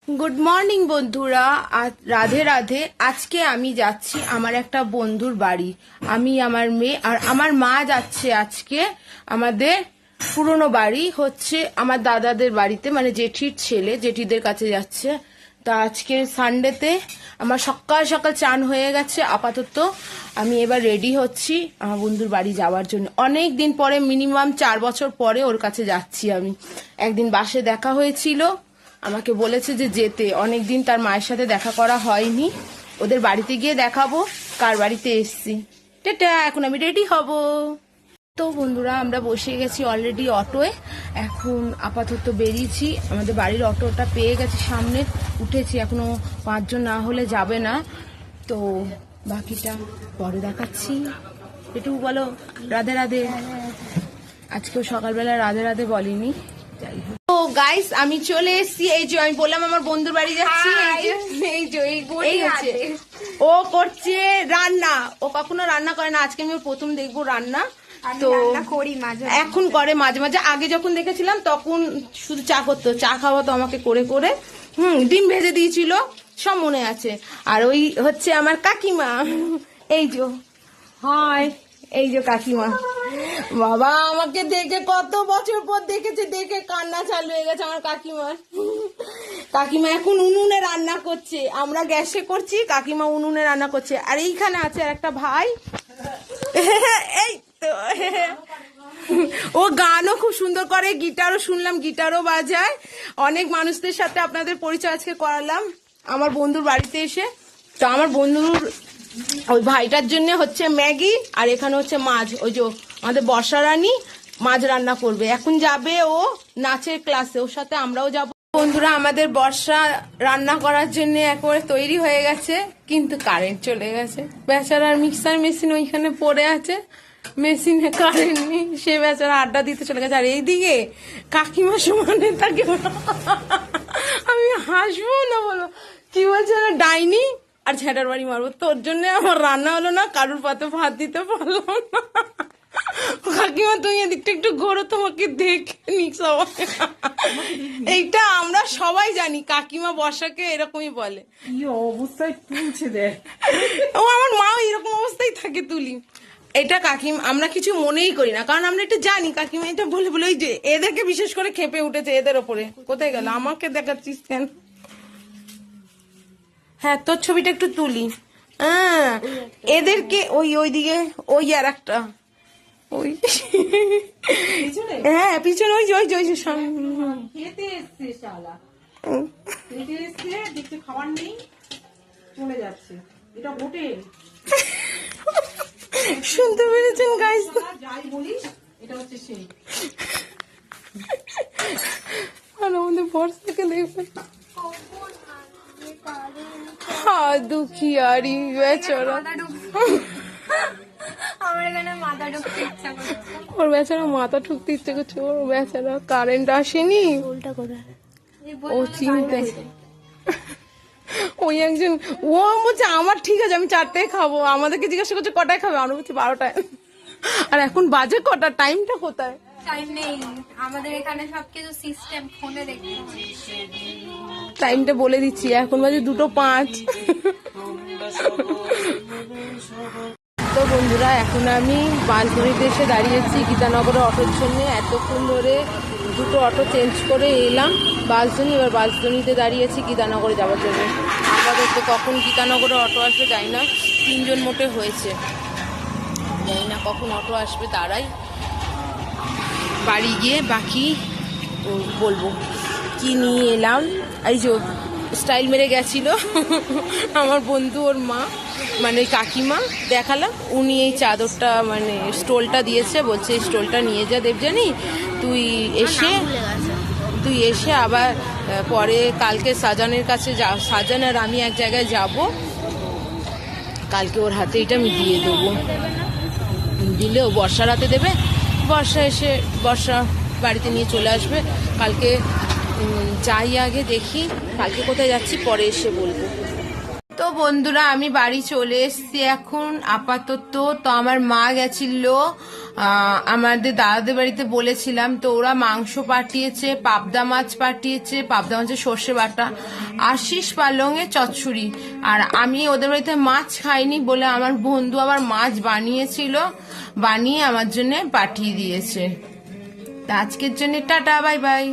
Good morning বন্ধুরা, রাধে রাধে। আজকে আমি যাচ্ছি আমার একটা বন্ধুর বাড়ি। আমি, আমার মেয়ে আর আমার মা যাচ্ছে আজকে আমাদের পুরনো বাড়ি, হচ্ছে আমার দাদাদের বাড়িতে, মানে জেঠির ছেলে, জেঠিদের কাছে যাচ্ছে। তা আজকে সানডেতে আমার সকাল সকাল চান হয়ে গেছে। আপাতত আমি এবার রেডি হচ্ছি আমার বন্ধুর বাড়ি যাওয়ার জন্য। অনেক দিন পরে, মিনিমাম 4 বছর পরে ওর কাছে যাচ্ছি আমি। একদিন বাসে দেখা হয়েছিল, আমাকে বলেছে যে যেতে, অনেকদিন তার মায়ের সাথে দেখা করা হয়নি। ওদের বাড়িতে গিয়ে দেখাবো কার বাড়িতে এসছি। টাটা, এখন আমি রেডি হব। তো বন্ধুরা, আমরা বসে গেছি অলরেডি অটোয়। এখন আপাতত বেরিয়েছি, আমাদের বাড়ির অটোটা পেয়ে গেছি সামনে, উঠেছি। এখনো 5 জন না হলে যাবে না, তো বাকিটা পরে দেখাচ্ছি। একটু বলো রাধে রাধে। আজকেও সকালবেলা রাধে রাধে বলিনি, যাই হোক। তো গাইস, আমি চলে এসেছি। এই যে আমি বললাম আমার বন্ধুর বাড়ি যাচ্ছি। এই হচ্ছে ও করছে রান্না। ও কখনো রান্না করে না, আজকে আমি প্রথম দেখবো রান্না। তো এখন করে মাঝে মাঝে। আগে যখন দেখেছিলাম তখন শুধু চা করতো, চা খাওয়াতো আমাকে করে করে। ডিম ভেজে দিয়েছিল, সব মনে আছে। আর ওই হচ্ছে আমার কাকিমা, এই যে হয়, এই যে কাকিমা। বাবা, আমাকে দেখে কত বছর পর দেখেছে, দেখে কান্না চালু হয়ে গেছে আমার কাকিমার। কাকিমা এখন উনুনে রান্না করছে, আমরা গ্যাসে করছি, কাকিমা উনুনে রান্না করছে। আর এইখানে আছে আর একটা ভাই, এই তো। ও গানও খুব সুন্দর করে, গিটারও শুনলাম, গিটারও বাজায়। অনেক মানুষদের সাথে আপনাদের পরিচয় আজকে করালাম আমার বন্ধুর বাড়িতে এসে। তো আমার বন্ধুর ওই ভাইটার জন্য হচ্ছে ম্যাগি, আর এখানে হচ্ছে মাছ। ওই যে আমাদের বর্ষা রানী মাছ রান্না করবে, এখন যাবে ও নাচের ক্লাসে, ওর সাথে আমরাও যাব। বন্ধুরা, আমাদের বর্ষা রান্না করার জন্য একেবারে তৈরি হয়ে গেছে, কিন্তু কারেন্ট চলে গেছে। বেচারার মিক্সার মেশিন ওইখানে পড়ে আছে, মেশিনে কারেন্ট নেই, সে বেচারা আড্ডা দিতে চলে গেছে। আর এইদিকে কাকিমা সমানে তাকে আমি হাসবো না, বলো কি বলছে না, ডাইনি আর ঝেঁটার বাড়ি মারবো। তোর জন্য আমার রান্না হলো না, কারুর পাতে ভাত দিতে পারলাম না। কাকিমা তুমি এদিকটা একটু ঘোরো, তোমাকে দেখে নি সবাই। এইটা আমরা সবাই জানি, কাকিমা বর্ষাকে এরকমই বলে। অবস্থায় তুলছে দেখ, ও আমার মাও এরকম অবস্থায় থাকে, তুলি। এটা কাকিমা আমরা কিছু মনেই করি না, কারণ আমরা এটা জানি কাকিমা এটা বলে বলে। ওই যে এদেরকে বিশেষ করে খেপে উঠেছে, এদের ওপরে। কোথায় গেল, আমাকে দেখাচ্ছিস কেন? হ্যাঁ, তোর ছবিটা একটু তুলি। এদেরকে ওইদিকে ওই আর একটা ওই, হ্যাঁ পিছনে ওই যে ওই যে খেতে এসছে শালা, খেতে এসছে, দেখতে খাবার নেই, চলে যাচ্ছে। এটা হোটেল, শুনতে পেরেছেন গাইস? যাই বলিস, এটা হচ্ছে সেই। আর আমাদের বর্ষাকে দেখবেন, হ্যাঁ দুঃখিয়ারি বেচারা। ওর বেচারা মাথা ঠুকতে ইচ্ছে করছে, ওর বেচারা কারেন্ট আসেনি। ও চিন্তা, ওই একজন ও বলছে আমার ঠিক আছে, আমি 4টায় খাবো। আমাদেরকে জিজ্ঞাসা করছে কটায় খাবে, আমরা বলছি 12টায়। আর এখন বাজে কটা, টাইমটা কোথায়? টাইম নেই আমাদের এখানে, সবকিছু সিস্টেম ফোনে দেখতে হয়। টাইমটা বলে দিচ্ছি, এখন বাজে 2:05। তো বন্ধুরা, এখন আমি বাঁশবড়িতে এসে দাঁড়িয়েছি গীতানগরে অটোর জন্য। এতক্ষণ ধরে 2টো অটো চেঞ্জ করে এলাম বাসজনী, এবার বাসজনীতে দাঁড়িয়েছি গীতানগরে যাওয়ার জন্য। আমাদের তো কখন গীতানগরে অটো আসবে জানি না, 3 জন মোটে হয়েছে, জানি না কখন অটো আসবে। দাঁড়াই, বাড়ি গিয়ে বাকি বলবো কি নিয়ে এলাম। এই যে স্টাইল মেরে গেছিল আমার বন্ধু, ওর মা মানে কাকিমা, দেখালাম। উনি এই চাদরটা মানে স্টোলটা দিয়েছে, বলছে এই স্টোলটা নিয়ে যা দেবজানি, তুই এসে আবার পরে কালকে সাজানের কাছে সাজান আর আমি এক জায়গায় যাব, কালকে ওর হাতে এটা আমি দিয়ে দেবো। দিলে ও বর্ষার হাতে দেবে, বর্ষা এসে বর্ষা বাড়িতে নিয়ে চলে আসবে। কালকে যাই, আগে দেখি কালকে কোথায় যাচ্ছি, পরে এসে বলবো। তো বন্ধুরা আমি বাড়ি চলে এসেছি এখন আপাতত। তো আমার মা গেছিল আমাদের দাদাদের বাড়িতে বলেছিলাম, তো ওরা মাংস পাঠিয়েছে, পাবদা মাছ পাঠিয়েছে, পাবদা মাছের সর্ষে বাটা, আশিস পালংয়ে চচ্চড়ি। আর আমি ওদের বাড়িতে মাছ খাইনি বলে আমার বন্ধু আবার মাছ বানিয়েছিল, বানিয়ে আমার জন্য পাঠিয়ে দিয়েছে। তা আজকের জন্য টাটা, বাই বাই।